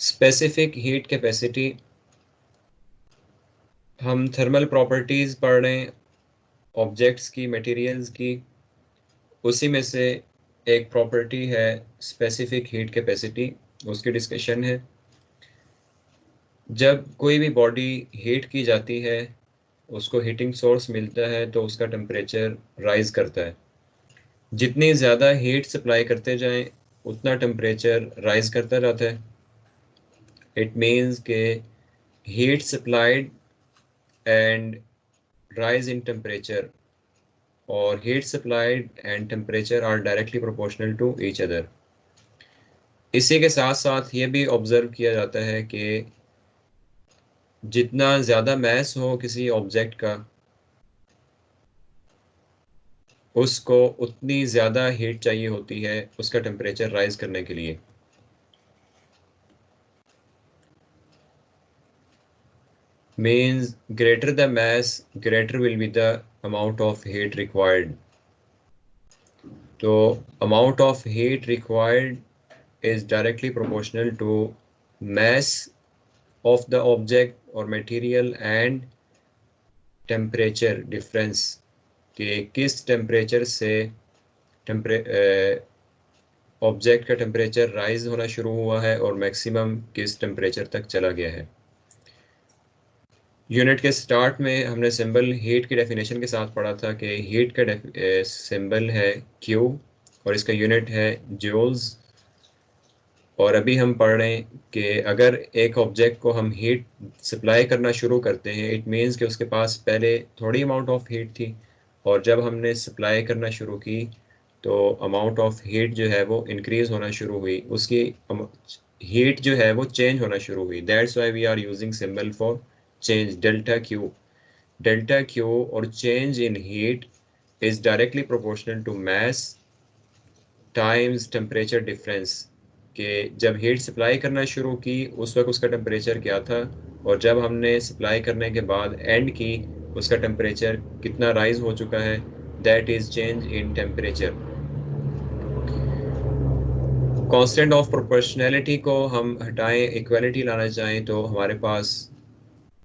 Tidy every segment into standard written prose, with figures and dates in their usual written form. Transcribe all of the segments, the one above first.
Specific heat capacity, हम thermal properties पढ़ रहे हैं ऑब्जेक्ट्स की, मटेरियल्स की। उसी में से एक प्रॉपर्टी है स्पेसिफिक हीट कैपेसिटी, उसकी डिस्कशन है। जब कोई भी बॉडी हीट की जाती है, उसको हीटिंग सोर्स मिलता है तो उसका टेम्परेचर राइज करता है। जितनी ज़्यादा हीट सप्लाई करते जाएं उतना टेम्परेचर राइज करता जाता है। इट मीन्स के heat supplied and rise in temperature or heat supplied and temperature are directly proportional to each other। इसी के साथ साथ ये भी ऑब्जर्व किया जाता है कि जितना ज़्यादा मैस हो किसी ऑब्जेक्ट का, उसको उतनी ज़्यादा हीट चाहिए होती है उसका टेम्परेचर राइज करने के लिए। Means greater the mass greater will be the amount of heat required. तो amount of heat required is directly proportional to mass of the object or material and temperature difference, कि किस temperature से object का temperature rise होना शुरू हुआ है और मैक्सिमम किस टेम्परेचर तक चला गया है। यूनिट के स्टार्ट में हमने सिंबल हीट की डेफिनेशन के साथ पढ़ा था कि हीट का सिंबल है Q और इसका यूनिट है जूल्स। और अभी हम पढ़ रहे हैं कि अगर एक ऑब्जेक्ट को हम हीट सप्लाई करना शुरू करते हैं, इट मीन्स कि उसके पास पहले थोड़ी अमाउंट ऑफ हीट थी और जब हमने सप्लाई करना शुरू की तो अमाउंट ऑफ हीट जो है वो इंक्रीज होना शुरू हुई, उसकी हीट जो है वो चेंज होना शुरू हुई। That's why we are using symbol for change, delta Q. Delta Q और change in heat is directly proportional to mass times temperature difference, कि जब हीट सप्लाई करना शुरू की उस वक्त उसका टेम्परेचर क्या था और जब हमने सप्लाई करने के बाद एंड की उसका टेम्परेचर कितना राइज हो चुका है, that is change in temperature. Constant of proportionality को हम हटाएं, इक्वालिटी लाना चाहें तो हमारे पास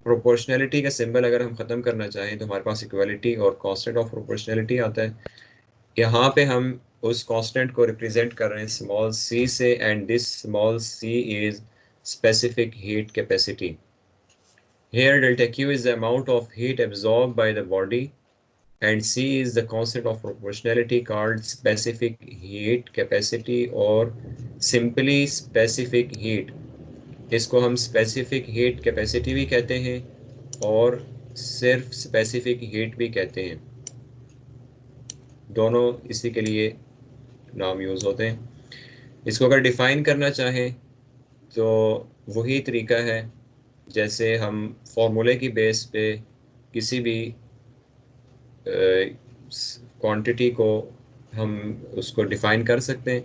प्रोपोर्शनैलिटी का सिंबल अगर हम ख़त्म करना चाहें तो हमारे पास इक्वालिटी और कांस्टेंट ऑफ प्रोपोर्शनैलिटी आता है। यहाँ पे हम उस कांस्टेंट को रिप्रेजेंट कर रहे हैं स्मॉल c से, and this small c is specific heat capacity. Here delta Q is the amount of heat absorbed by the body and C is the constant of proportionality called specific heat capacity और simply specific heat। इसको हम specific heat capacity भी कहते हैं और सिर्फ specific heat भी कहते हैं, दोनों इसी के लिए नाम यूज़ होते हैं। इसको अगर डिफ़ाइन करना चाहें तो वही तरीका है जैसे हम फॉर्मूले की बेस पे किसी भी क्वांटिटी को हम उसको डिफ़ाइन कर सकते हैं।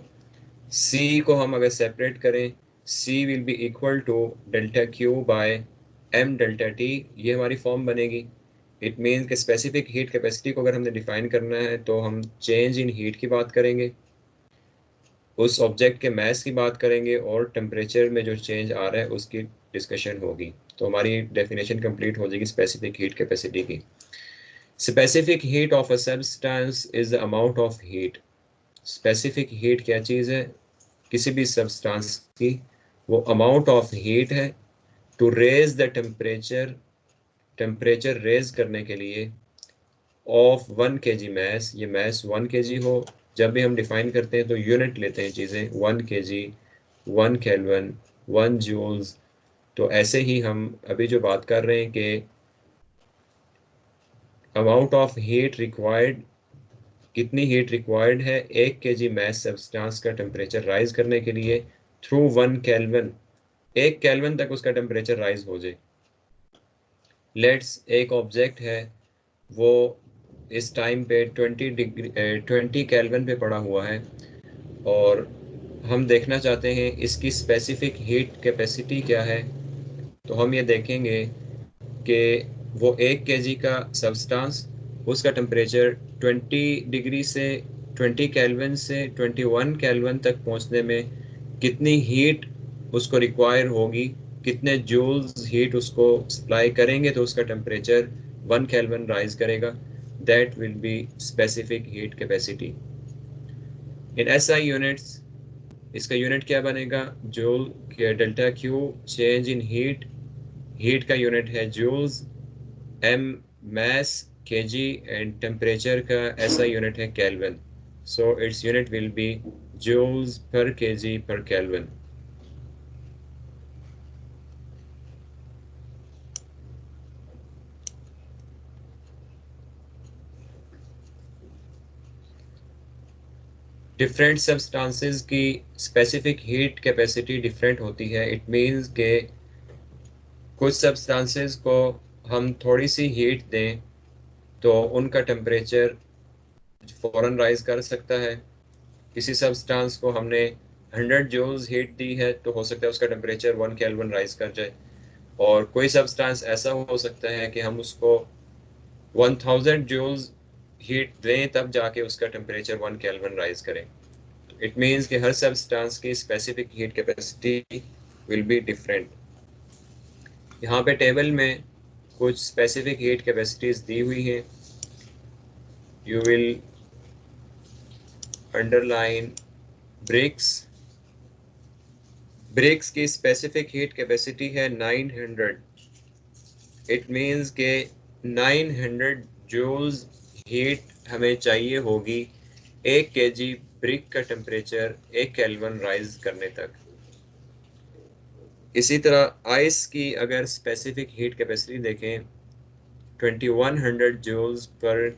C को हम अगर सेपरेट करें, C will be equal to delta Q by m delta t, ये हमारी फॉर्म बनेगी। इट मीन्स कि स्पेसिफिक हीट कैपेसिटी को अगर हमने डिफ़ाइन करना है तो हम चेंज इन हीट की बात करेंगे, उस ऑब्जेक्ट के मैस की बात करेंगे और टेम्परेचर में जो चेंज आ रहा है उसकी डिस्कशन होगी। तो हमारी डेफिनेशन कंप्लीट हो जाएगी स्पेसिफिक हीट कैपेसिटी की। Specific heat of a substance is the amount of heat. Specific heat क्या चीज़ है किसी भी सब्सटेंस की? वो अमाउंट ऑफ हीट है to raise the temperature, temperature raise करने के लिए ऑफ 1 kg मैस, ये मैस 1 kg हो। जब भी हम डिफाइन करते हैं तो यूनिट लेते हैं चीज़ें, 1 kg, 1 केल्विन, 1 जूल्स। तो ऐसे ही हम अभी जो बात कर रहे हैं कि अमाउंट ऑफ हीट रिक्वायर्ड, कितनी हीट रिक्वायर्ड है 1 kg मैस सब्सटेंस का टेम्परेचर राइज करने के लिए थ्रू 1 केल्विन, 1 केल्विन तक उसका टेम्परेचर राइज हो जाए। लेट्स एक ऑब्जेक्ट है वो इस टाइम पे 20 केल्विन पे पड़ा हुआ है और हम देखना चाहते हैं इसकी स्पेसिफिक हीट कैपेसिटी क्या है। तो हम ये देखेंगे कि वो 1 kg का सब्सटेंस, उसका टेम्परेचर 20 डिग्री से 20 केल्विन से 21 केल्विन तक पहुंचने में कितनी हीट उसको रिक्वायर होगी, कितने जूल्स हीट उसको सप्लाई करेंगे तो उसका टेम्परेचर 1 केल्विन राइज करेगा, that will be specific heat capacity in SI units. इसका यूनिट क्या बनेगा, जूल के delta Q change in heat, heat का यूनिट है joules, M mass kg and temperature का ऐसा यूनिट है kelvin, so its unit will be joules per kg per Kelvin। Different substances की स्पेसिफिक हीट कैपेसिटी डिफरेंट होती है। It means के कुछ सब्सटेंसेस को हम थोड़ी सी हीट दें तो उनका टेम्परेचर फ़ौरन राइज कर सकता है। किसी सब्सटेंस को हमने 100 जूल्स हीट दी है तो हो सकता है उसका टेम्परेचर 1 केल्विन राइज कर जाए, और कोई सब्सटेंस ऐसा हो सकता है कि हम उसको 1000 जूल्स हीट दें तब जाके उसका टेम्परेचर 1 केल्विन राइज करें। इट मीन्स कि हर सब्सटेंस की specific heat capacity will be different. यहाँ पे टेबल में कुछ स्पेसिफिक हीट कैपेसिटीज दी हुई हैं, you will underline bricks. Bricks की स्पेसिफिक हीट कैपेसिटी है 900। इट मीन्स के 900 जूल्स हीट हमें चाहिए होगी 1 kg ब्रिक का टेम्परेचर 1 केल्विन राइज करने तक। इसी तरह आइस की अगर स्पेसिफिक हीट कैपेसिटी देखें 2100 जूल्स पर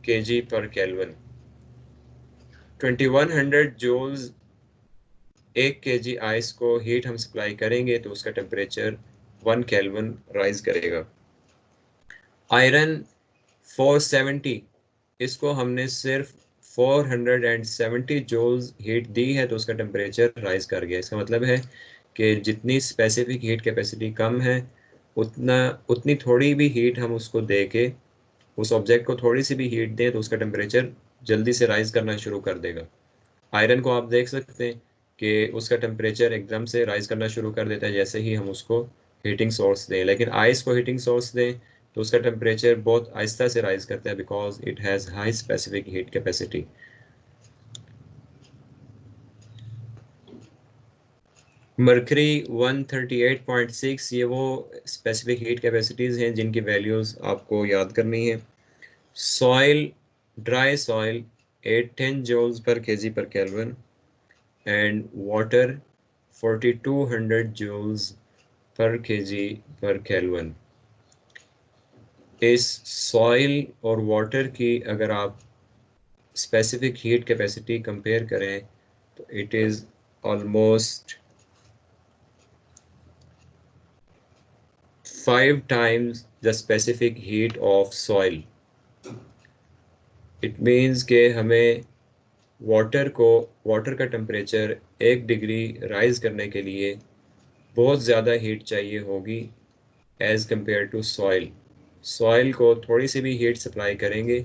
kg पर केल्विन। 2100 जूल्स 1 kg आइस को हीट हम सप्लाई करेंगे तो उसका टेम्परेचर 1 केल्विन राइज करेगा। आयरन 470, इसको हमने सिर्फ 470 जूल्स हीट दी है तो उसका टेम्परेचर राइज कर गया। इसका मतलब है कि जितनी स्पेसिफिक हीट कैपेसिटी कम है उतनी थोड़ी भी हीट हम उसको दे के उस ऑब्जेक्ट को थोड़ी सी भी हीट दें तो उसका टेम्परेचर जल्दी से राइज करना शुरू कर देगा। आयरन को आप देख सकते हैं कि उसका टेम्परेचर एकदम से राइज करना शुरू कर देता है जैसे ही हम उसको हीटिंग सोर्स दें, लेकिन आइस को हीटिंग सोर्स दें तो उसका टेम्परेचर बहुत आहिस्ता से राइज करता है because it has high specific heat capacity. Mercury 138.6, ये वो स्पेसिफिक हीट कैपेसिटीज़ हैं जिनकी वैल्यूज़ आपको याद करनी है। Soil, dry soil 810 joules per kg per kelvin and water 4200 joules per kg per kelvin. इस सॉइल और वाटर की अगर आप स्पेसिफिक हीट कैपेसिटी कंपेयर करें तो it is almost 5 times the specific heat of soil। It means के हमें water का टेम्परेचर 1 डिग्री राइज करने के लिए बहुत ज़्यादा हीट चाहिए होगी as compare to soil. Soil को थोड़ी सी भी हीट सप्लाई करेंगे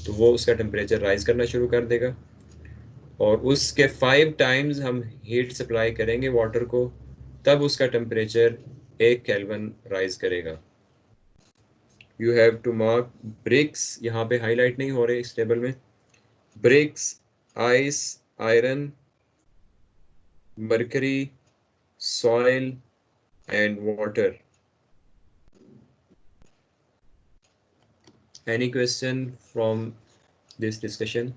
तो वो उसका टेम्परेचर राइज करना शुरू कर देगा, और उसके 5 टाइम्स हम हीट सप्लाई करेंगे वाटर को तब उसका टेम्परेचर 1 केल्विन राइज करेगा। You have to mark bricks, यहाँ पे हाईलाइट नहीं हो रहे इस टेबल में, bricks, ice, iron, mercury, soil and water. Any question from this discussion?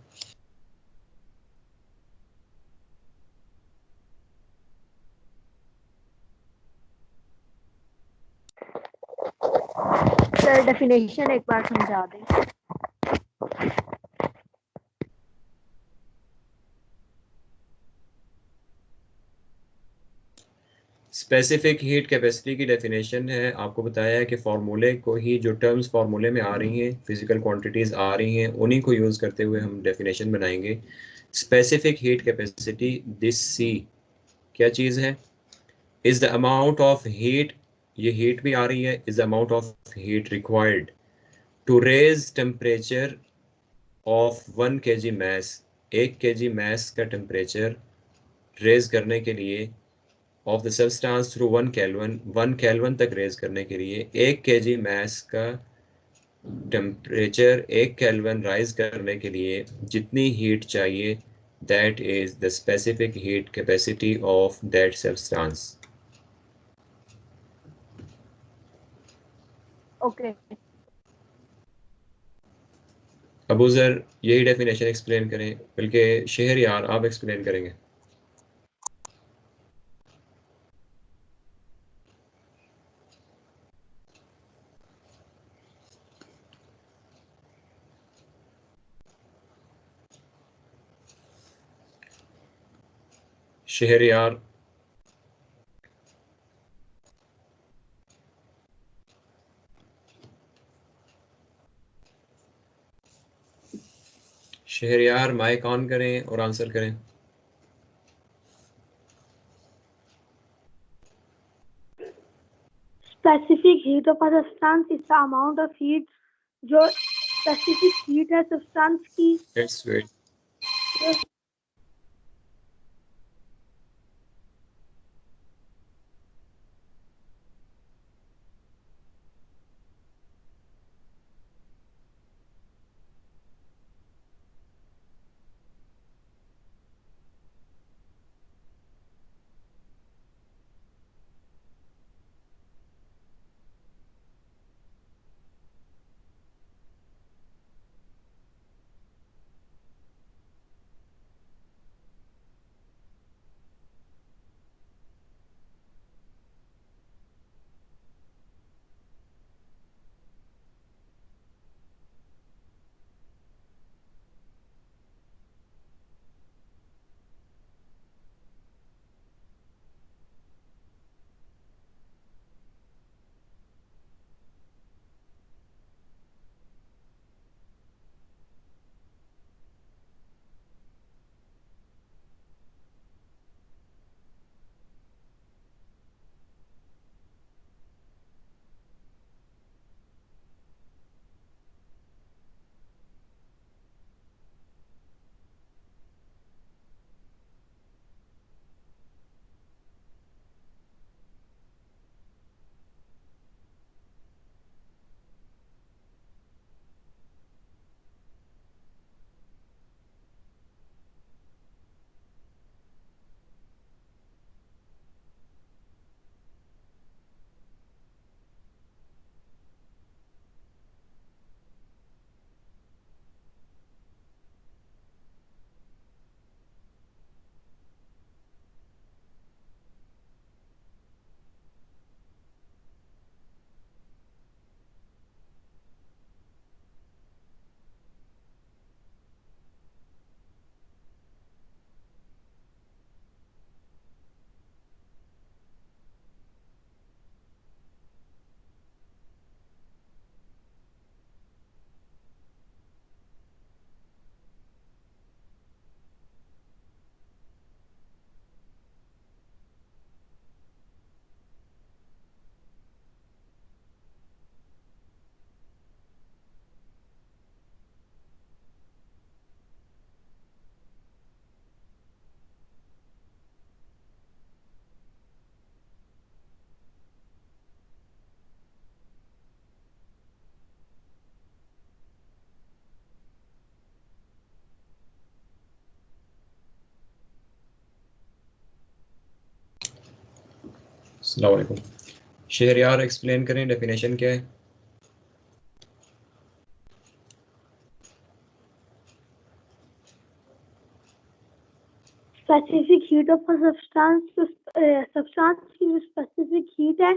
Sir definition एक बार समझा दें। स्पेसिफिक हीट कैपेसिटी की डेफिनेशन है, आपको बताया है कि फार्मूले को ही, जो टर्म्स फार्मूले में आ रही हैं, फिजिकल क्वांटिटीज़ आ रही हैं, उन्हीं को यूज़ करते हुए हम डेफिनेशन बनाएंगे। Specific heat capacity, this C क्या चीज़ है, is the amount of heat, ये हीट भी आ रही है, is the amount of heat required to raise temperature of 1 kg mass. 1 kg mass का टेम्परेचर रेज करने के लिए of the substance through 1 kelvin तक रेज करने के लिए 1 kg मास का टेम्परेचर 1 केल्विन राइज करने के लिए जितनी हीट चाहिए, that is the specific heat capacity of that substance. Okay. Abuzar यही डेफिनेशन एक्सप्लेन करें, बल्कि शहरयार आप एक्सप्लेन करेंगे। शहरयार, शहरयार माइक ऑन करें और आंसर करें। Specific heat of a substance is the amount of heat जो specific heat है substance की लेट्स वेट। जो अस्सलाम वालेकुम। शहरयार एक्सप्लेन करें डेफिनेशन क्या है। specific heat of a substance substance की जो specific heat है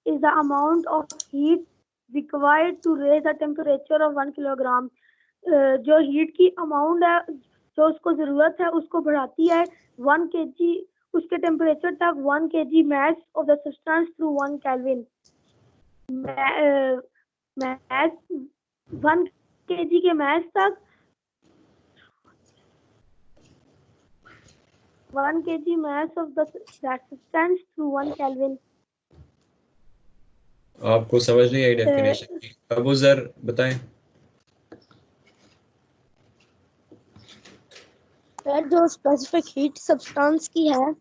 is the amount of heat required to raise the temperature of 1 kilogram जो heat की amount है जो उसको जरूरत है उसको बढ़ाती है 1 kg उसके टेम्परेचर तक 1 kg mass of the substance through 1 Kelvin mass 1 kg के mass तक 1 kg mass of that substance through 1 Kelvin। आपको समझ नहीं आई डेफिनेशन की? अबूजर बताएं। सर जो स्पेसिफिक हीट सब्सटेंस की है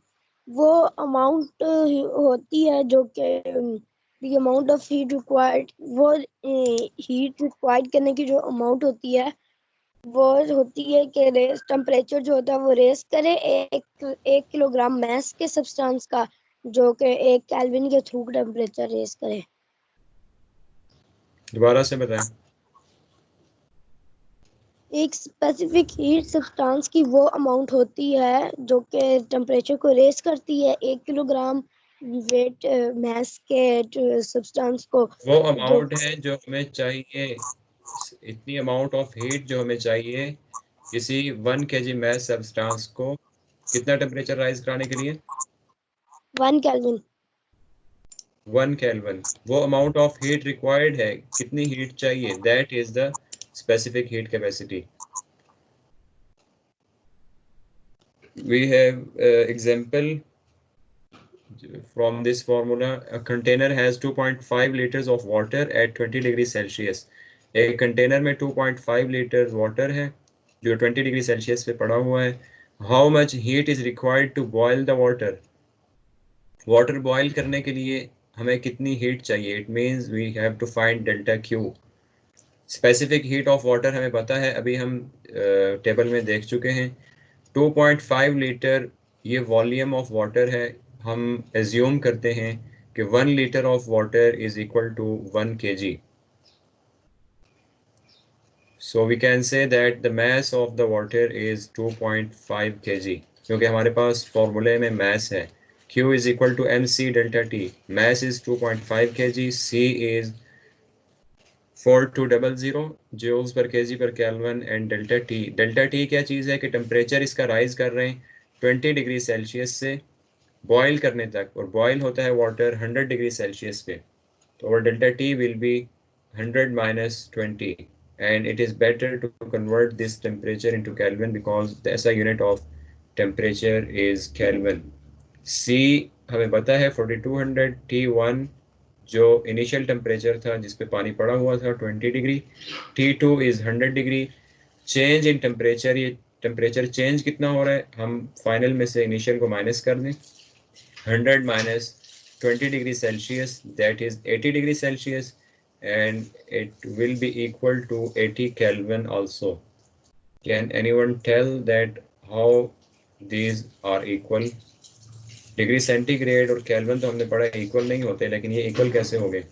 वो अमाउंट होती है जो कि the amount of heat required, वो हीट रिक्वायर्ड करने की जो अमाउंट होती है वो होती है कि रेस टेम्परेचर जो होता है वो रेस करे एक किलोग्राम मैस के सब्सटेंस का, जो कि 1 केल्विन के थ्रू टेम्परेचर रेस करे। दोबारा से बताएं। एक स्पेसिफिक हीट सब्सटेंस की वो अमाउंट होती है जो कि टेम्परेचर को रेस करती है 1 किलोग्राम वेट मैस के सब्सटेंस को। वो जो अमाउंट है जो हमें चाहिए, इतनी अमाउंट ऑफ हीट जो हमें चाहिए किसी 1 kg मैस सब्सटेंस को कितना टेम्परेचर राइज कराने के लिए? 1 केल्विन। 1 केल्विन। वो अमाउंट ऑफ हीट रिक्वायर्ड है, कितनी हीट चाहिए, that is the specific heat capacity. We have example from this formula. A container has 2.5 liters of water at 20 degrees Celsius. एक कंटेनर में 2.5 litre water है जो 20 degree Celsius पे पड़ा हुआ है। How much heat is required to boil the water? Water boil करने के लिए हमें कितनी हीट चाहिए? It means we have to find delta Q. Specific heat of water हमें पता है, अभी हम टेबल में देख चुके हैं। 2.5 लीटर ये वॉल्यूम ऑफ वाटर है। हम एज्यूम करते हैं कि 1 litre of water is equal to 1 kg। So we can say that the mass of the water is 2.5 kg, क्योंकि हमारे पास फॉर्मूले में मास है। Q is equal to mc delta T. Mass is 2.5 kg. C is 4200 joules per kg per Kelvin and delta T. Delta T क्या चीज़ है कि temperature इसका राइज कर रहे हैं 20 डिग्री सेल्सियस से बॉयल करने तक, और बॉयल होता है वाटर 100 डिग्री सेल्सियस पे। तो our delta T will be 100 minus 20, and it is better to convert this temperature into Kelvin because the SI unit of temperature is Kelvin. C हमें पता है 4200, T1 जो इनिशियल टेम्परेचर था जिस पे पानी पड़ा हुआ था 20 degree, T2 is 100 degree. Change in temperature, ये टेम्परेचर चेंज कितना हो रहा है, हम फाइनल में से इनिशियल को माइनस कर दें। 100 minus 20 degree Celsius, that is 80 degree Celsius, and it will be equal to 80 Kelvin also. Can anyone tell that how these are equal? Degree centigrade और केल्विन तो हमने पढ़ा इक्वल नहीं होते, लेकिन ये इक्वल कैसे हो गए?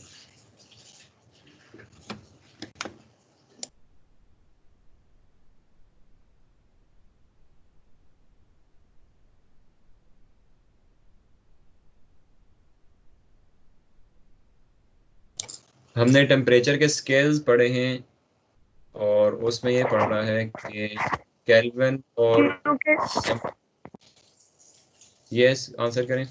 हमने टेम्परेचर के स्केल्स पढ़े हैं और उसमें ये पढ़ा है कि केल्विन और यस आंसर करें।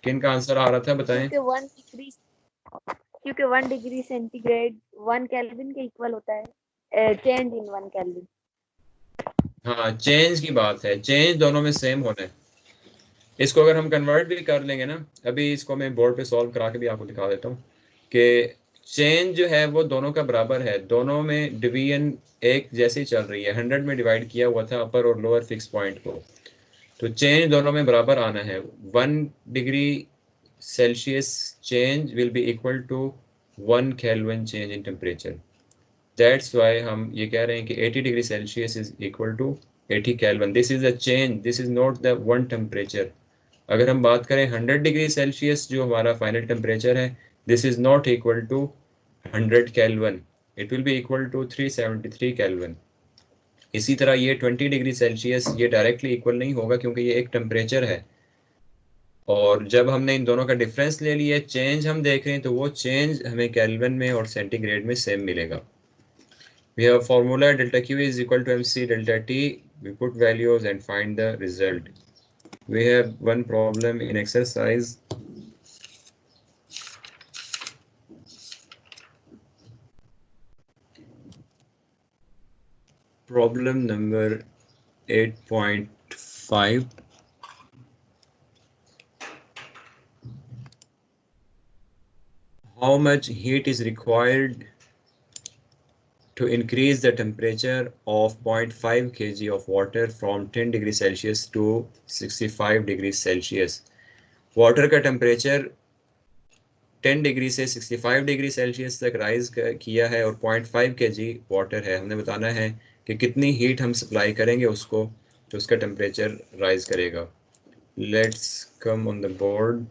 किन का आंसर आ रहा था बताएं। क्योंकि 1 डिग्री सेंटीग्रेड 1 केल्विन के इक्वल होता है, चेंज इन 1 केल्विन। हाँ, चेंज की बात है, चेंज दोनों में सेम होना है। इसको अगर हम कन्वर्ट भी कर लेंगे ना, अभी इसको मैं बोर्ड पे सॉल्व करा के भी आपको दिखा देता हूँ कि चेंज जो है वो दोनों का बराबर है। दोनों में डिवीजन एक जैसी चल रही है, 100 में डिवाइड किया हुआ था अपर और लोअर फिक्स पॉइंट को, तो चेंज दोनों में बराबर आना है। 1 degree Celsius change will be equal to 1 kelvin change in temperature. That's why हम ये कह रहे हैं कि 80 degree Celsius is equal to 80 kelvin. This is a change, this is not the one temperature. अगर हम बात करें 100 डिग्री सेल्सियस जो हमारा फाइनल टेम्परेचर है, this is not equal to 100 kelvin, it will be equal to 373 kelvin. इसी तरह ये 20 डिग्री सेल्सियस ये डायरेक्टली इक्वल नहीं होगा क्योंकि ये एक टेम्परेचर है, और जब हमने इन दोनों का डिफरेंस ले लिया, चेंज हम देख रहे हैं, तो वो चेंज हमें केल्विन में और सेंटीग्रेड में सेम मिलेगा। We have formula delta Q is equal to mc delta T. We put values and find the result. We have one problem in exercise. Problem number 8.5. How much heat is required to increase the temperature of 0.5 kg of water from 10 degree Celsius to 65 degree Celsius. Water का temperature 10 degree से 65 degree Celsius तक rise किया है और 0.5 kg water है। हमने बताना है कि कितनी हीट हम सप्लाई करेंगे उसको तो उसका टेम्परेचर राइज करेगा। Let's come on the board.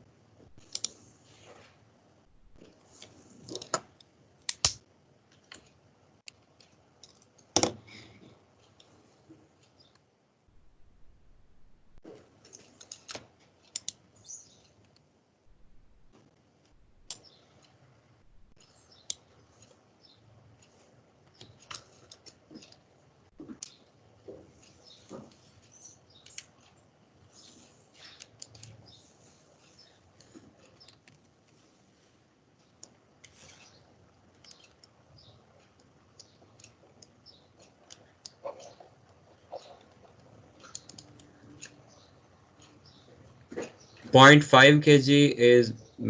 Point 5 kg is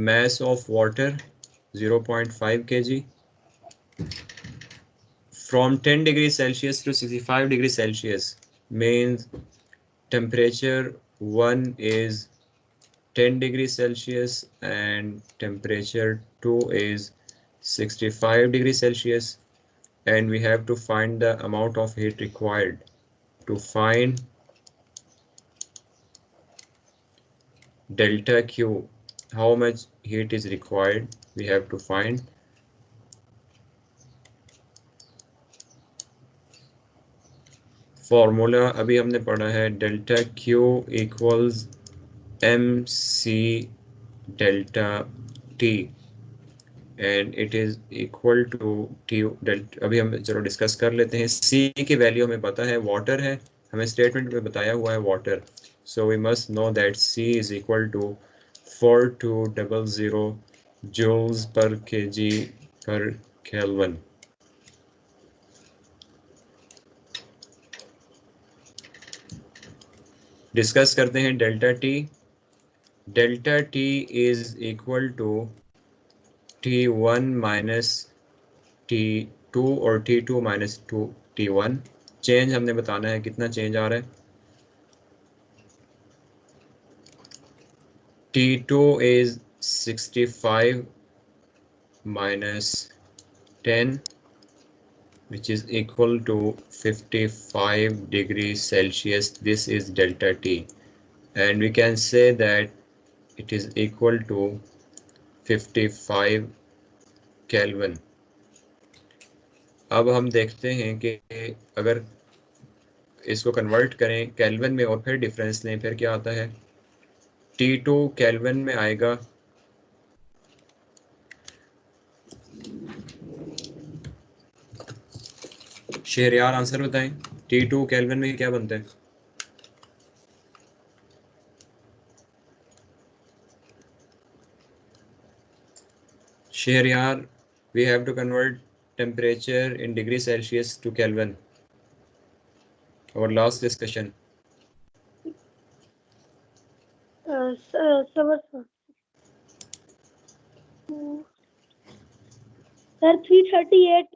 mass of water, 0.5 kg. From 10 degrees Celsius to 65 degrees Celsius means temperature 1 is 10 degrees Celsius and temperature 2 is 65 degrees Celsius, and we have to find the amount of heat required. To find delta Q, how much heat is required, we have to find formula अभी हमने पढ़ा है delta Q equals MC delta T and it is equal to T delta. अभी हम चलो discuss कर लेते हैं। C की वैल्यू हमें पता है वाटर है, हमें स्टेटमेंट में बताया हुआ है water, so we must know that C is equal to 4200 joules per kg per Kelvin। Discuss करते हैं delta T. Delta T is equal to T1 minus T2 और T2 माइनस T1। चेंज हमने बताना है कितना चेंज आ रहा है। T2 is 65 minus 10 which is equal to 55 degrees Celsius. This is delta T and we can say that it is equal to 55 Kelvin। अब हम देखते हैं कि अगर इसको कन्वर्ट करें केल्विन में और फिर डिफरेंस लें फिर क्या आता है। T2 केल्विन में आएगा शहरयार आंसर बताएं। T2 केल्विन में क्या बनता है। Shahryar, we have to convert temperature in degree Celsius to Kelvin. Our last discussion. Sir, 338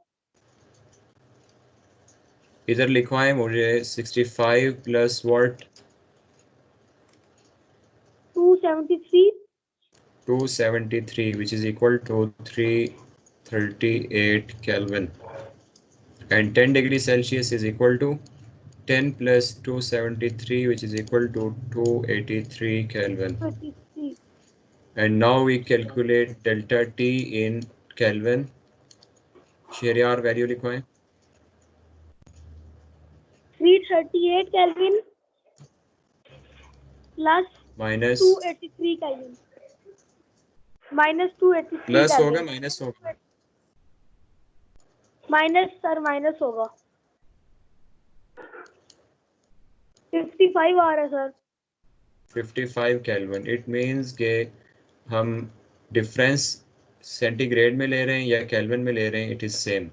इधर लिखवाएं मुझे 65 plus what 273 which is equal to 338 Kelvin and 10 degrees Celsius is equal to 10 plus 273 which is equal to 283 Kelvin. 33. And now we calculate delta T in Kelvin. Shahryar value लिखवाएं। 338 Kelvin plus minus 283 Kelvin minus 283 plus Kelvin होगा minus होगा minus sir minus होगा 55 आ रहा है sir 55 kelvin. It means के हम difference centigrade में ले रहे हैं या केल्विन में ले रहे हैं, it is same.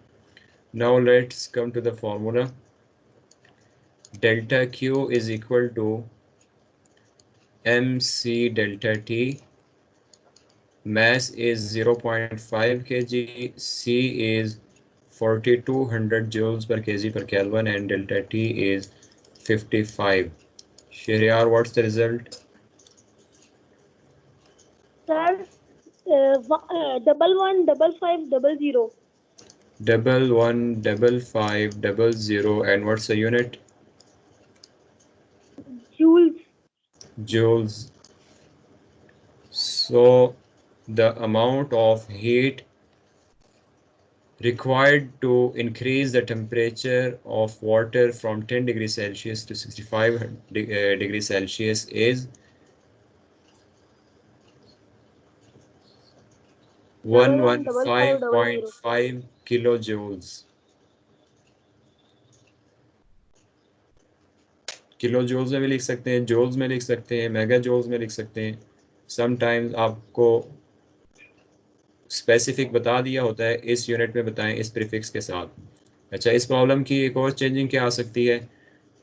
Now let's come to the formula. Delta Q is equal to MC delta T, mass is 0.5 kg, C is 4200 joules per kg per Kelvin and delta T is 55. Shahryar, what's the result? Sir, 115500. 115500, and what's the unit? Joules. Joules. So the amount of heat required to increase the temperature of water from 10 degrees Celsius to 65 degrees Celsius is 115500. 115.5 kilojoules. Kilo joules में भी लिख सकते हैं, joules में लिख सकते हैं, mega joules में लिख सकते हैं। समटाइम्स आपको स्पेसिफिक बता दिया होता है इस यूनिट में बताएं इस प्रीफिक्स के साथ। अच्छा, इस प्रॉब्लम की एक और चेंजिंग क्या आ सकती है,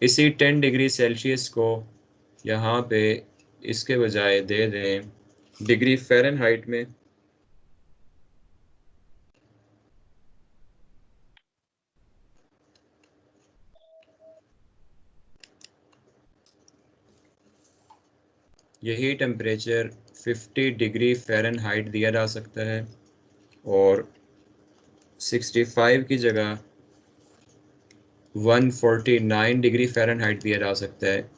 इसी 10 डिग्री सेल्सियस को यहाँ पे इसके बजाय दे दें डिग्री फ़ारेनहाइट में। यही टेम्परेचर 50 डिग्री फ़ारेनहाइट दिया जा सकता है और 65 की जगह 149 डिग्री फ़ारेनहाइट दिया जा सकता है।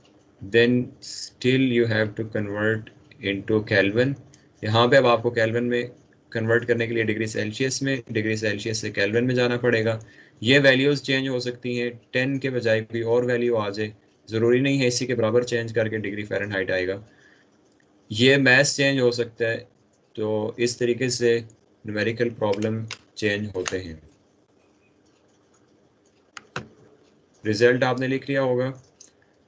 Then still you have to convert into kelvin. यहाँ पे अब आपको केल्विन में कन्वर्ट करने के लिए डिग्री सेल्सियस से केल्विन में जाना पड़ेगा। ये वैल्यूज़ चेंज हो सकती हैं, 10 के बजाय कोई और वैल्यू आ जाए, ज़रूरी नहीं है इसी के बराबर चेंज करके डिग्री फ़ारेनहाइट आएगा। ये मैथ्स चेंज हो सकता है, तो इस तरीके से न्यूमेरिकल प्रॉब्लम चेंज होते हैं। रिजल्ट आपने लिख लिया होगा।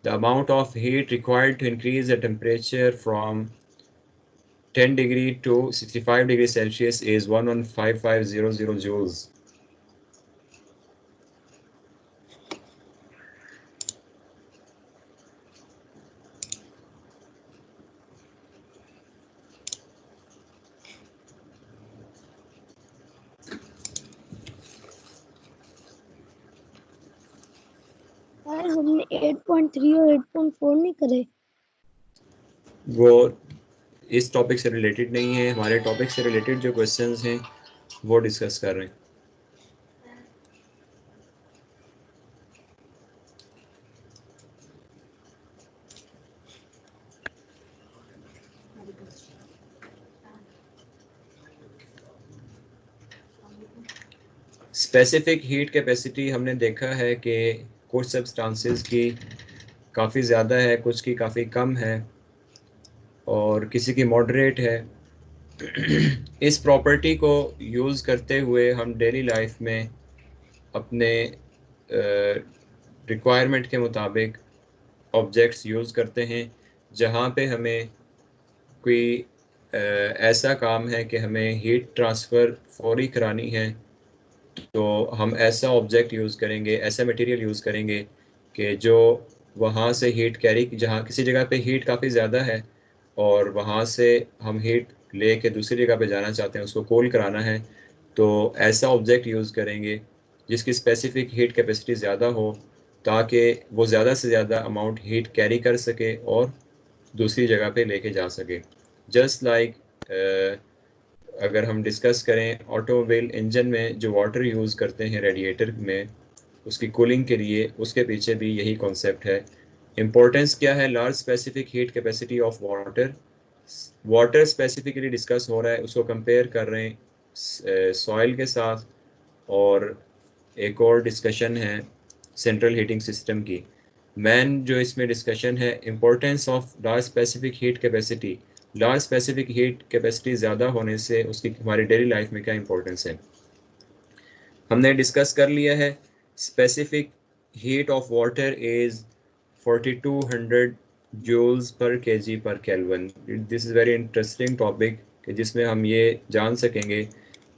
The amount of heat required to increase the temperature from 10 degree to 65 degrees Celsius is 115500 joules. Sir हमने 8.3 और 8.4 नहीं करे। वो इस टॉपिक से रिलेटेड नहीं है, हमारे टॉपिक से रिलेटेड जो क्वेश्चंस हैं वो डिस्कस कर रहे हैं। स्पेसिफिक हीट कैपेसिटी हमने देखा है कि कुछ सब्सटेंसेस की काफ़ी ज़्यादा है, कुछ की काफ़ी कम है और किसी की मॉडरेट है। इस प्रॉपर्टी को यूज़ करते हुए हम डेली लाइफ में अपने रिक्वायरमेंट के मुताबिक ऑब्जेक्ट्स यूज़ करते हैं। जहाँ पे हमें कोई ऐसा काम है कि हमें हीट ट्रांसफ़र फौरी करानी है, तो हम ऐसा ऑब्जेक्ट यूज़ करेंगे, ऐसा मटेरियल यूज़ करेंगे कि जो वहाँ से हीट कैरी, जहाँ किसी जगह पे हीट काफ़ी ज़्यादा है और वहाँ से हम हीट ले के दूसरी जगह पे जाना चाहते हैं, उसको कूल कराना है, तो ऐसा ऑब्जेक्ट यूज़ करेंगे जिसकी स्पेसिफिक हीट कैपेसिटी ज़्यादा हो, ताकि वो ज़्यादा से ज़्यादा अमाउंट हीट कैरी कर सके और दूसरी जगह पे लेके जा सके। जस्ट लाइक अगर हम डिस्कस करें ऑटोमोबाइल इंजन में जो वाटर यूज़ करते हैं रेडिएटर में उसकी कूलिंग के लिए, उसके पीछे भी यही कॉन्सेप्ट है। इम्पोर्टेंस क्या है, large specific heat capacity of water. Water specifically discuss हो रहा है, उसको कंपेयर कर रहे हैं सॉइल के साथ। और एक और डिस्कशन है सेंट्रल हीटिंग सिस्टम की। मेन जो इसमें डिस्कशन है, importance of large specific heat capacity. Large specific heat capacity ज़्यादा होने से उसकी हमारी डेली लाइफ में क्या इंपॉर्टेंस है, हमने डिस्कस कर लिया है। Specific heat of water is 4200 joules per kg per kelvin. This is very interesting topic कि जिसमें हम ये जान सकेंगे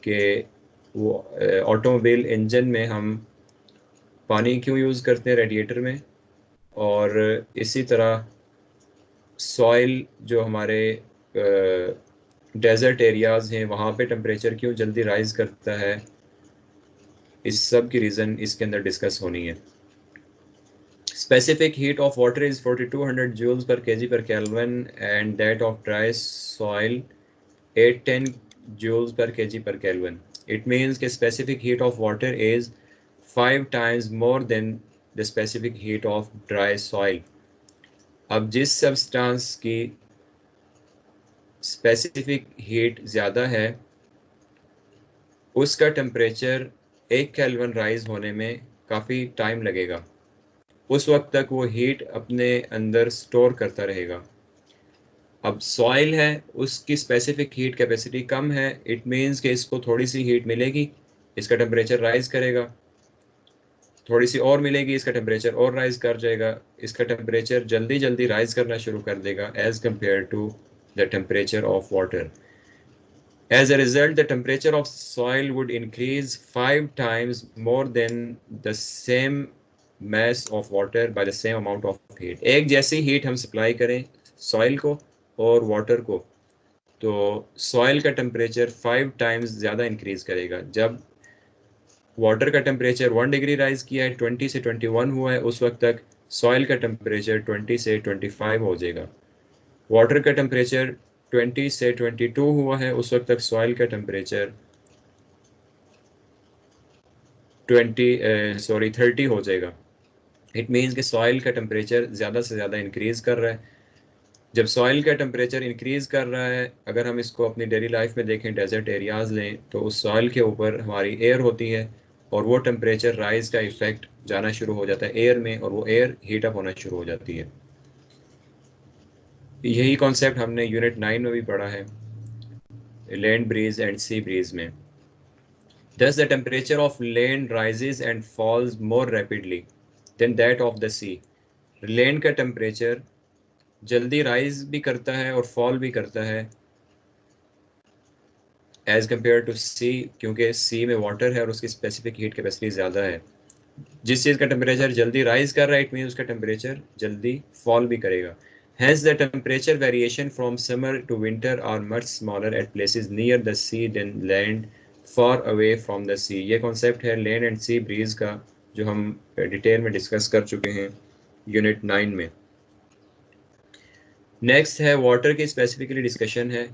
कि वो ऑटोमोबाइल इंजन में हम पानी क्यों यूज़ करते हैं रेडिएटर में, और इसी तरह सॉइल जो हमारे डेजर्ट एरियाज़ हैं वहाँ पे टेम्परेचर क्यों जल्दी राइज़ करता है, इस सब की रीज़न इसके अंदर डिस्कस होनी है। Specific heat of water is 4200 joules per kg per Kelvin and that of dry soil 810 joules per kg per Kelvin. It means the specific heat of water is 5 times more than the specific heat of dry soil. अब जिस substance की specific heat ज़्यादा है उसका temperature 1 kelvin rise होने में काफ़ी time लगेगा। उस वक्त तक वो हीट अपने अंदर स्टोर करता रहेगा। अब सॉइल है उसकी स्पेसिफिक हीट कैपेसिटी कम है, इट मीन्स कि इसको थोड़ी सी हीट मिलेगी, इसका टेम्परेचर राइज करेगा, थोड़ी सी और मिलेगी, इसका टेम्परेचर और राइज कर जाएगा, इसका टेम्परेचर जल्दी जल्दी राइज करना शुरू कर देगा as compare to the temperature of water. As a result, the temperature of soil would increase 5 times more than the same mass of water by the same amount of heat. एक जैसी heat हम supply करें soil को और water को तो soil का temperature 5 times ज़्यादा इंक्रीज करेगा। जब वाटर का टेम्परेचर 1 डिग्री राइज किया है, 20 से 21 हुआ है, उस वक्त तक सॉइल का टेम्परेचर 20 से 25 हो जाएगा। वाटर का टेम्परेचर 20 से 22 हुआ है, उस वक्त तक सॉइल का टेम्परेचर 30 हो जाएगा। इट मीन्स कि सॉइल का टेम्परेचर ज़्यादा से ज़्यादा इंक्रीज कर रहा है। जब सॉइल का टेम्परेचर इंक्रीज कर रहा है, अगर हम इसको अपनी डेली लाइफ में देखें, डेजर्ट एरियाज़ लें, तो उस सॉइल के ऊपर हमारी एयर होती है और वो टेम्परेचर राइज का इफेक्ट जाना शुरू हो जाता है एयर में और वो एयर हीट अप होना शुरू हो जाती है। यही कॉन्सेप्ट हमने यूनिट 9 में भी पढ़ा है, land breeze and sea breeze में। Thus the temperature of land rises and falls more rapidly than that of the sea. Land का टेम्परेचर जल्दी राइज भी करता है और फॉल भी करता है एज कम्पेयर टू सी, क्योंकि सी में वाटर है और उसकी स्पेसिफिक हीट कैपेसिटी ज़्यादा है। जिस चीज़ का टेम्परेचर जल्दी राइज कर रहा है, इट मीन उसका टेम्परेचर जल्दी फॉल भी करेगा। Hence the temperature variation from summer to winter are much smaller at places near the sea than land far away from the sea. ये कॉन्सेप्ट है लैंड एंड सी ब्रीज का जो हम detail में discuss कर चुके हैं यूनिट 9 में। नेक्स्ट है वाटर की स्पेसिफिकली डिस्कशन है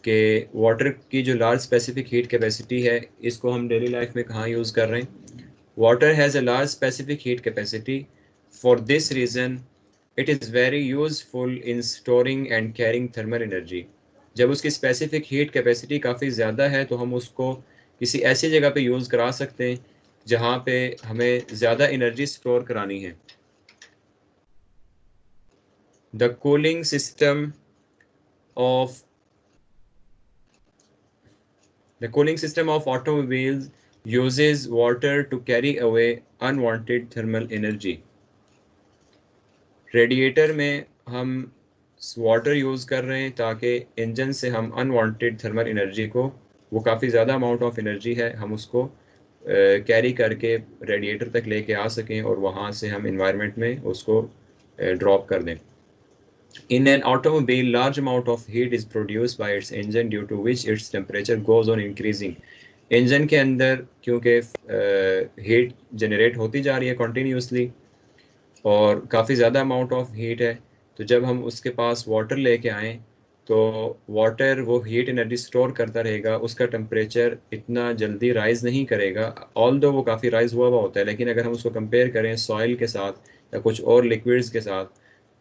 कि वाटर की जो लार्ज स्पेसिफिक हीट कैपेसिटी है इसको हम डेली लाइफ में कहाँ यूज़ कर रहे हैं। Water has a large specific heat capacity, for this reason it is very useful in storing and carrying thermal energy. जब उसकी स्पेसिफिक हीट कैपेसिटी काफ़ी ज़्यादा है तो हम उसको किसी ऐसी जगह पे यूज़ करा सकते हैं जहाँ पे हमें ज़्यादा एनर्जी स्टोर करानी है। The cooling system of automobiles uses water to carry away unwanted thermal energy. Radiator में हम वाटर यूज़ कर रहे हैं ताकि इंजन से हम अनवांटेड थर्मल एनर्जी को, वो काफ़ी ज़्यादा अमाउंट ऑफ एनर्जी है, हम उसको कैरी करके रेडिएटर तक लेके आ सकें और वहाँ से हम इन्वायरमेंट में उसको ड्रॉप कर दें। In an automobile, large amount of heat is produced by its engine due to which its temperature goes on increasing. Engine के अंदर क्योंकि हीट जनरेट होती जा रही है कंटिन्यूसली और काफ़ी ज़्यादा अमाउंट ऑफ हीट है, तो जब हम उसके पास वाटर लेके आएँ तो वाटर वो हीट एनर्जी स्टोर करता रहेगा, उसका टेम्परेचर इतना जल्दी राइज़ नहीं करेगा, ऑल्दो वो काफ़ी राइज़ हुआ होता है, लेकिन अगर हम उसको कंपेयर करें सॉइल के साथ या कुछ और लिक्विड्स के साथ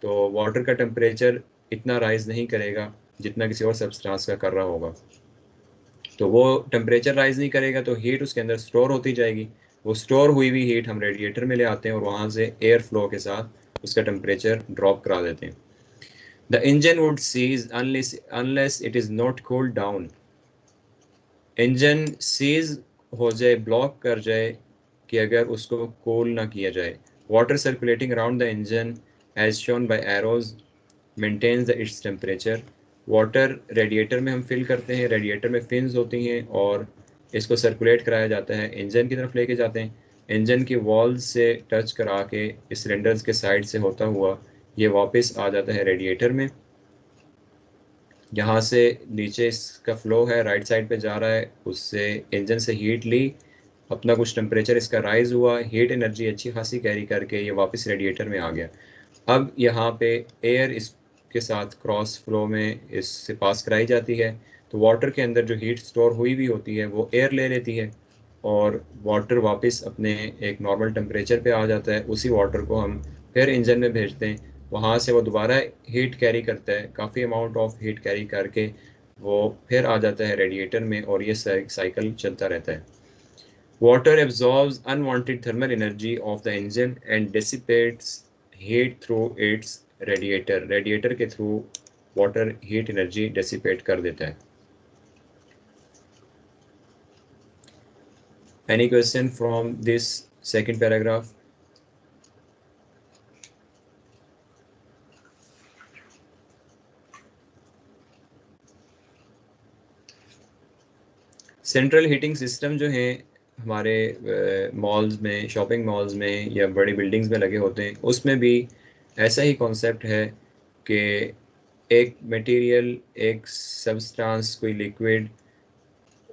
तो वाटर का टेम्परेचर इतना राइज़ नहीं करेगा जितना किसी और सब्सटेंस का कर रहा होगा। तो वो टेम्परेचर राइज़ नहीं करेगा तो हीट उसके अंदर स्टोर होती जाएगी, वो स्टोर हुई हुई हीट हम रेडिएटर में ले आते हैं और वहाँ से एयर फ्लो के साथ उसका टेम्परेचर ड्रॉप करा देते हैं। The engine would seize unless it is not cooled down. Engine seize हो जाए, ब्लॉक कर जाए कि अगर उसको कूल ना किया जाए। Water circulating around the engine as shown by arrows maintains the its temperature. Water radiator में हम फिल करते हैं, रेडिएटर में फिन्स होती हैं और इसको सर्कुलेट कराया जाता है, इंजन की तरफ लेके जाते हैं, इंजन की वॉल से टच करा के इस सिलेंडर्स के साइड से होता हुआ ये वापस आ जाता है रेडिएटर में। यहाँ से नीचे इसका फ्लो है, राइट साइड पे जा रहा है, उससे इंजन से हीट ली अपना कुछ टेम्परेचर इसका राइज हुआ, हीट एनर्जी अच्छी खासी कैरी करके ये वापस रेडिएटर में आ गया। अब यहाँ पे एयर इसके साथ क्रॉस फ्लो में इससे पास कराई जाती है, तो वाटर के अंदर जो हीट स्टोर हुई भी होती है वो एयर ले लेती है और वाटर वापस अपने एक नॉर्मल टेम्परेचर पे आ जाता है। उसी वाटर को हम फिर इंजन में भेजते हैं, वहाँ से वो दोबारा हीट कैरी करता है, काफ़ी अमाउंट ऑफ हीट कैरी करके वो फिर आ जाता है रेडिएटर में और ये साइकिल चलता रहता है। Water absorbs unwanted thermal energy of the engine and dissipates heat through its radiator. Radiator के through water heat energy dissipate कर देता है। Any question from this second paragraph? Central heating system जो है हमारे मॉल्स में, शॉपिंग मॉल्स में या बड़ी बिल्डिंग्स में लगे होते हैं, उसमें भी ऐसा ही कॉन्सेप्ट है कि एक मटेरियल, एक सब्सटेंस, कोई लिक्विड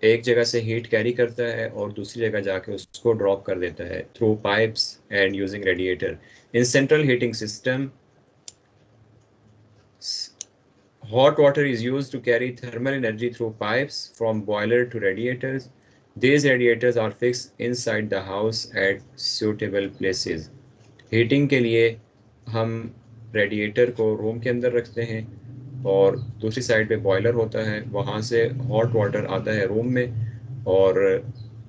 एक जगह से हीट कैरी करता है और दूसरी जगह जाके उसको ड्रॉप कर देता है through pipes and using radiator. In central heating system, hot water is used to carry thermal energy through pipes from boiler to radiators. These radiators are fixed inside the house at suitable places. Heating के लिए हम radiator को room के अंदर रखते हैं और दूसरी साइड पे बॉयलर होता है, वहाँ से हॉट वाटर आता है रूम में और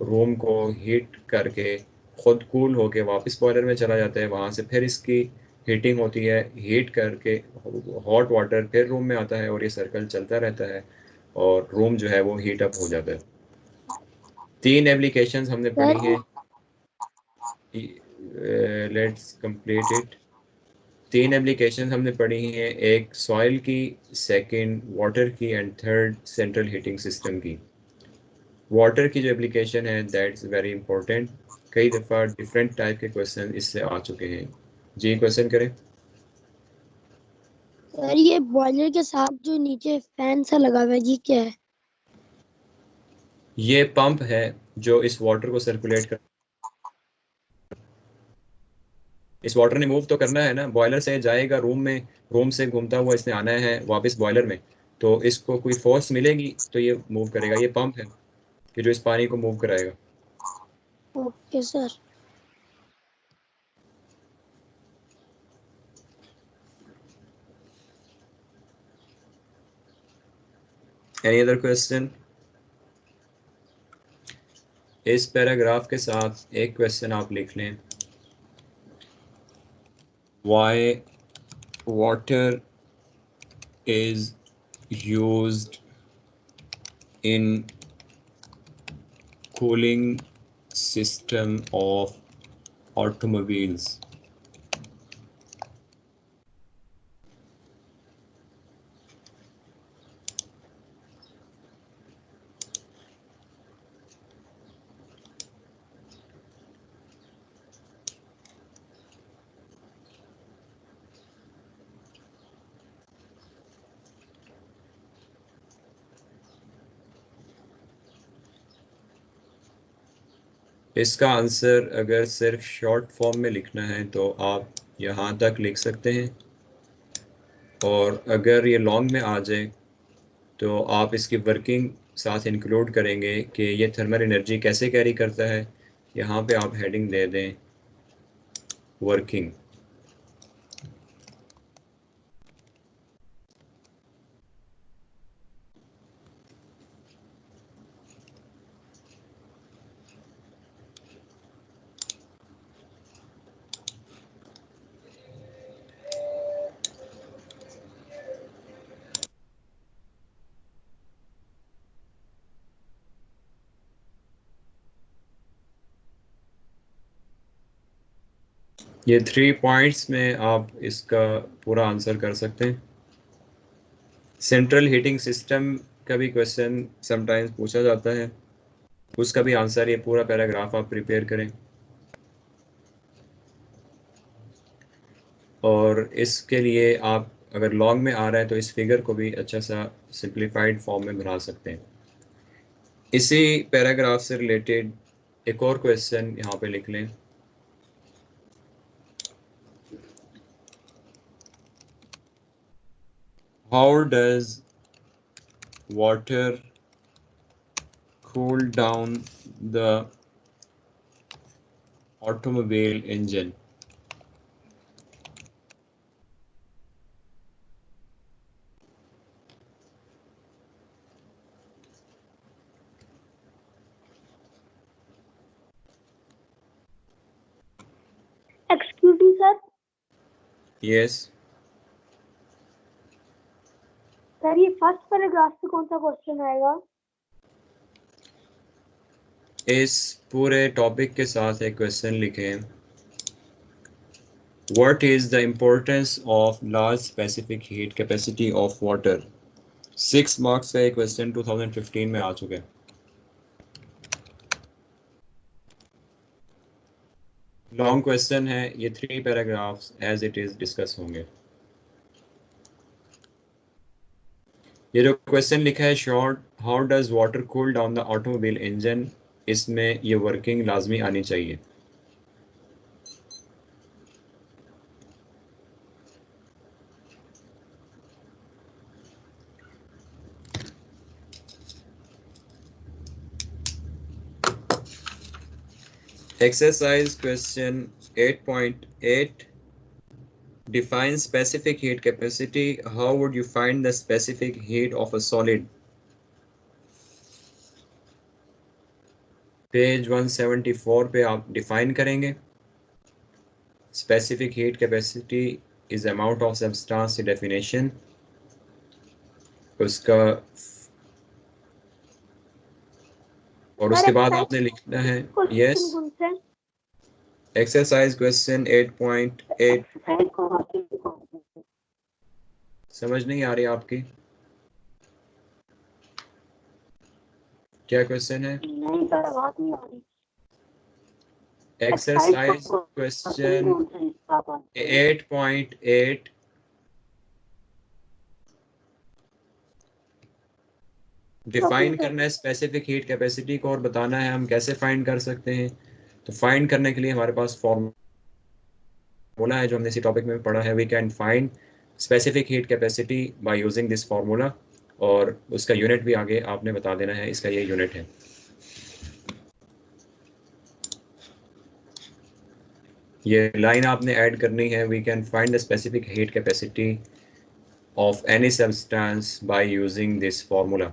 रूम को हीट करके खुद कूल होके वापस बॉयलर में चला जाता है, वहाँ से फिर इसकी हीटिंग होती है, हीट करके हॉट वाटर फिर रूम में आता है और ये सर्कल चलता रहता है और रूम जो है वो हीट अप हो जाता है। 3 एप्लीकेशंस हमने पढ़ी हैं, लेट्स कंप्लीट इट। 3 एप्लीकेशन हमने पढ़ी हैं, एक सॉइल की, सेकंड वाटर की and third central heating system की। वाटर की जो एप्लीकेशन है दैट्स वेरी इंपॉर्टेंट, कई दफ़ा डिफरेंट टाइप के क्वेश्चन इससे आ चुके हैं। जी क्वेश्चन करें। सर ये बॉयलर के साथ जो नीचे फैन सा लगा हुआ है जी क्या है? ये पंप है जो इस वाटर को सर्कुलेट कर, इस वाटर ने मूव तो करना है ना, बॉयलर से जाएगा रूम में, रूम से घूमता हुआ इसने आना है वापस बॉयलर में, तो इसको कोई फोर्स मिलेगी तो ये मूव करेगा। ये पंप है कि जो इस पानी को मूव कराएगा। Okay sir. Any other question? इस पैराग्राफ के साथ एक क्वेश्चन आप लिख लें, why water is used in cooling system of automobiles? इसका आंसर अगर सिर्फ शॉर्ट फॉर्म में लिखना है तो आप यहाँ तक लिख सकते हैं, और अगर ये लॉन्ग में आ जाए तो आप इसकी वर्किंग साथ इंक्लूड करेंगे कि ये थर्मल एनर्जी कैसे कैरी करता है। यहाँ पे आप हेडिंग दे दें वर्किंग। ये 3 पॉइंट्स में आप इसका पूरा आंसर कर सकते हैं। सेंट्रल हीटिंग सिस्टम का भी क्वेश्चन समटाइम्स पूछा जाता है, उसका भी आंसर ये पूरा पैराग्राफ आप प्रिपेयर करें, और इसके लिए आप अगर लॉन्ग में आ रहा है तो इस फिगर को भी अच्छा सा सिंप्लीफाइड फॉर्म में बना सकते हैं। इसी पैराग्राफ से रिलेटेड एक और क्वेश्चन यहाँ पे लिख लें। How does water cool down the automobile engine? Excuse me, sir. Yes. Sir ये फर्स्ट पैराग्राफ से कौन सा क्वेश्चन आएगा? इस पूरे टॉपिक के साथ एक क्वेश्चन लिखें। What is the importance of large specific heat capacity of water? 6 marks का एक क्वेश्चन 2015 में आ चुका है। लॉन्ग क्वेश्चन है ये, 3 paragraphs as it is discuss होंगे। ये जो क्वेश्चन लिखा है short, how does water cool down the automobile engine, इसमें ये वर्किंग लाजमी आनी चाहिए। Exercise question 8.8. Define specific heat capacity. How would you find the specific heat of a solid? Page 174 पे आप डिफाइन करेंगे। Specific heat capacity is amount of substance की definition, उसका, और उसके बाद आपने लिखना है। यस, एक्सरसाइज क्वेश्चन 8.8 समझ नहीं आ रही आपकी? क्या क्वेश्चन है? नहीं सर, बात नहीं आ रही। एक्सरसाइज क्वेश्चन 8.8 डिफाइन करना है स्पेसिफिक हीट कैपेसिटी को और बताना है हम कैसे फाइंड कर सकते हैं। तो फाइंड करने के लिए हमारे पास फॉर्मूला है जो हमने इसी टॉपिक में पढ़ा है। We can find specific heat capacity by using this formula, और उसका यूनिट भी आगे आपने बता देना है, इसका ये यूनिट है। ये लाइन आपने ऐड करनी है। We can find the specific heat capacity of any substance by using this formula.